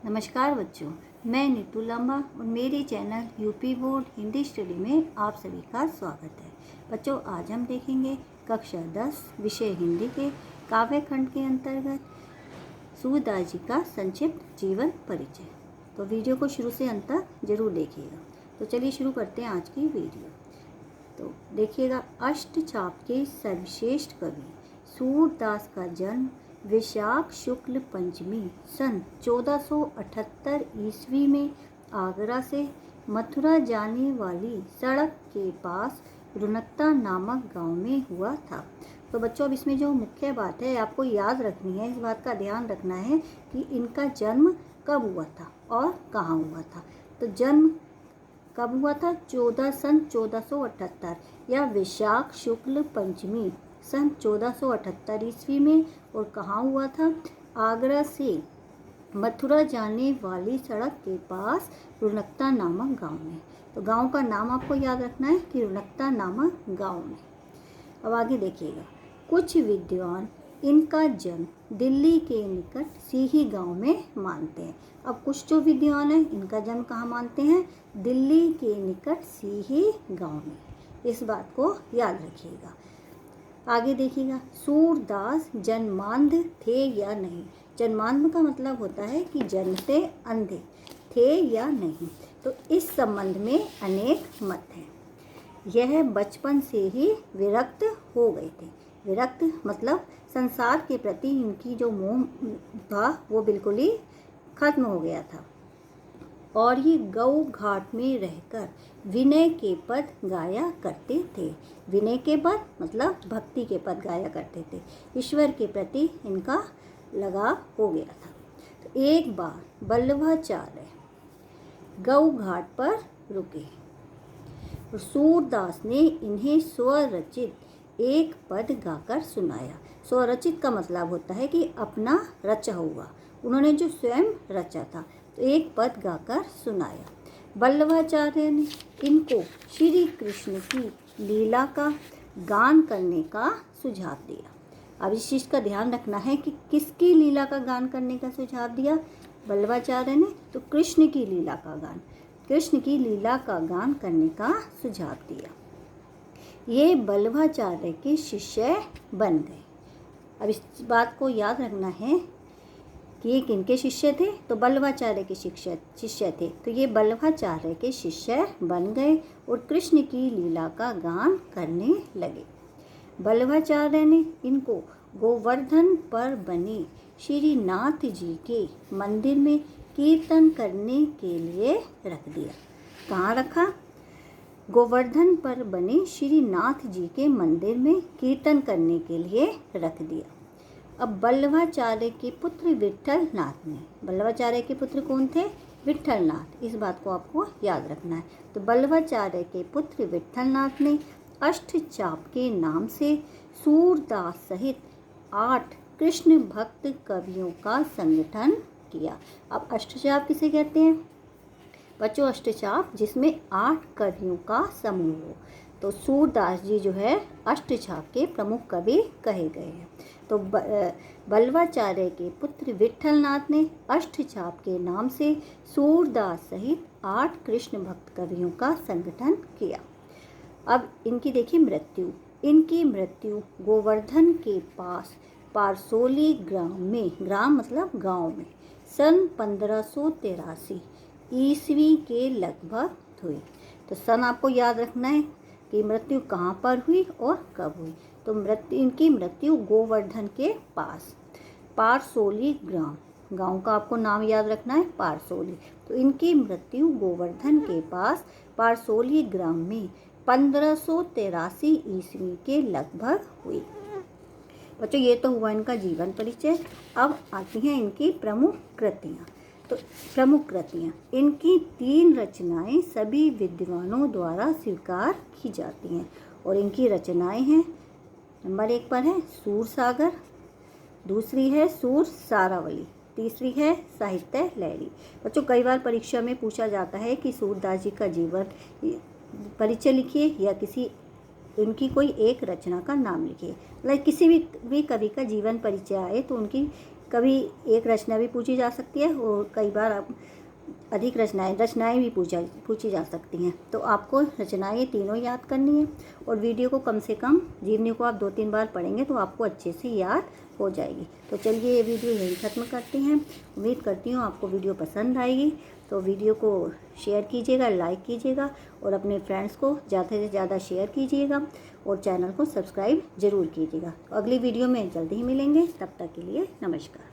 नमस्कार बच्चों, मैं नीतू लांबा और मेरे channel UP board Hindi study में आप सभी का स्वागत है। बच्चों, आज हम देखेंगे कक्षा 10 विषय हिंदी के काव्य खंड के अंतर्गत सूरदास जी का संक्षिप्त जीवन परिचय। तो वीडियो को शुरू से अंत तक जरूर देखिएगा। तो चलिए शुरू करते हैं आज की वीडियो। तो देखिएगा, अष्टचाप के सर्वश्रेष्ठ कवि सूरदास का जन्म वैशाख शुक्ल पंचमी सन 1478 ईस्वी में आगरा से मथुरा जाने वाली सड़क के पास रुनकता नामक गांव में हुआ था। तो बच्चों, अब इसमें जो मुख्य बात है आपको याद रखनी है, इस बात का ध्यान रखना है कि इनका जन्म कब हुआ था और कहाँ हुआ था। तो जन्म कब हुआ था? सन 1478 या वैशाख शुक्ल पंचमी सन 1478 ईस्वी में। और कहाँ हुआ था? आगरा से मथुरा जाने वाली सड़क के पास रुनकता नामक गांव में। तो गांव का नाम आपको याद रखना है कि रुनकता नामक गांव में। अब आगे देखिएगा, कुछ विद्वान इनका जन्म दिल्ली के निकट सीही गांव में मानते हैं। अब कुछ जो विद्वान हैं इनका जन्म कहाँ मानते हैं? दिल्ली के निकट सीही गांव में। इस बात को याद रखिएगा। आगे देखिएगा, सूरदास जन्मांध थे या नहीं। जन्मांध का मतलब होता है कि जन्म से अंधे थे या नहीं। तो इस संबंध में अनेक मत हैं। यह बचपन से ही विरक्त हो गए थे। विरक्त मतलब संसार के प्रति इनकी जो मोह था वो बिल्कुल ही खत्म हो गया था। और ये गौ घाट में रहकर विनय के पद गाया करते थे। विनय के पद मतलब भक्ति के पद गाया करते थे। ईश्वर के प्रति इनका लगाव हो गया था। तो एक बार वल्लभाचार्य गौ घाट पर रुके और सूरदास ने इन्हें स्वरचित एक पद गाकर सुनाया। स्वरचित का मतलब होता है कि अपना रचा हुआ, उन्होंने जो स्वयं रचा था। तो एक पद गाकर सुनाया। वल्लभाचार्य ने इनको श्री कृष्ण की लीला का गान करने का सुझाव दिया। अब इस चीज़ का ध्यान रखना है कि किसकी लीला का गान करने का सुझाव दिया वल्लभाचार्य ने? तो कृष्ण की लीला का गान, कृष्ण की लीला का गान करने का सुझाव दिया। ये वल्लभाचार्य के शिष्य बन गए। अब इस बात को याद रखना है कि ये किनके शिष्य थे? तो वल्लभाचार्य के शिष्य थे। तो ये वल्लभाचार्य के शिष्य बन गए और कृष्ण की लीला का गान करने लगे। वल्लभाचार्य ने इनको गोवर्धन पर बने श्रीनाथ जी के मंदिर में कीर्तन करने के लिए रख दिया। कहाँ रखा? गोवर्धन पर बने श्रीनाथ जी के मंदिर में कीर्तन करने के लिए रख दिया। अब वल्लभाचार्य के पुत्र विट्ठलनाथ ने, वल्लभाचार्य के पुत्र कौन थे? विट्ठलनाथ। इस बात को आपको याद रखना है। तो वल्लभाचार्य के पुत्र विट्ठलनाथ ने अष्टचाप के नाम से सूरदास सहित 8 कृष्ण भक्त कवियों का संगठन किया। अब अष्टचाप किसे कहते हैं बच्चों? अष्टचाप जिसमें 8 कवियों का समूह हो। तो सूरदास जी जो है अष्टचाप के प्रमुख कवि कहे गए हैं। तो वल्लभाचार्य के पुत्र विट्ठलनाथ ने अष्टचाप के नाम से सूरदास सहित 8 कृष्ण भक्त कवियों का संगठन किया। अब इनकी देखिए मृत्यु। इनकी मृत्यु गोवर्धन के पास पारसोली ग्राम में, ग्राम मतलब गांव में, सन 1583 ईस्वी के लगभग हुई। तो सन आपको याद रखना है कि मृत्यु कहाँ पर हुई और कब हुई। तो इनकी मृत्यु गोवर्धन के पास पारसोली ग्राम, गांव का आपको नाम याद रखना है, पारसोली। तो इनकी मृत्यु गोवर्धन के पास पारसोली ग्राम में 1583 ईस्वी के लगभग हुई। बच्चों, ये तो हुआ इनका जीवन परिचय। अब आती हैं इनकी प्रमुख कृतियाँ। तो प्रमुख कृतियाँ, इनकी 3 रचनाएं सभी विद्वानों द्वारा स्वीकार की जाती हैं। और इनकी रचनाएं हैं, नंबर 1 पर है सूर सागर, दूसरी है सूर सारावली, तीसरी है साहित्य लहरी। बच्चों, कई बार परीक्षा में पूछा जाता है कि सूरदास जी का जीवन परिचय लिखिए या किसी उनकी कोई एक रचना का नाम लिखिए। मतलब किसी भी कवि का जीवन परिचय आए तो उनकी कभी एक रचना भी पूछी जा सकती है और कई बार आप अधिक रचनाएं भी पूछी जा सकती हैं। तो आपको रचनाएं तीनों याद करनी है और वीडियो को कम से कम जीवनी को आप 2-3 बार पढ़ेंगे तो आपको अच्छे से याद हो जाएगी। तो चलिए ये वीडियो यहीं ख़त्म करते हैं। उम्मीद करती हूँ आपको वीडियो पसंद आएगी। तो वीडियो को शेयर कीजिएगा, लाइक कीजिएगा और अपने फ्रेंड्स को ज़्यादा से ज़्यादा शेयर कीजिएगा और चैनल को सब्सक्राइब ज़रूर कीजिएगा। अगली वीडियो में जल्दी ही मिलेंगे, तब तक के लिए नमस्कार।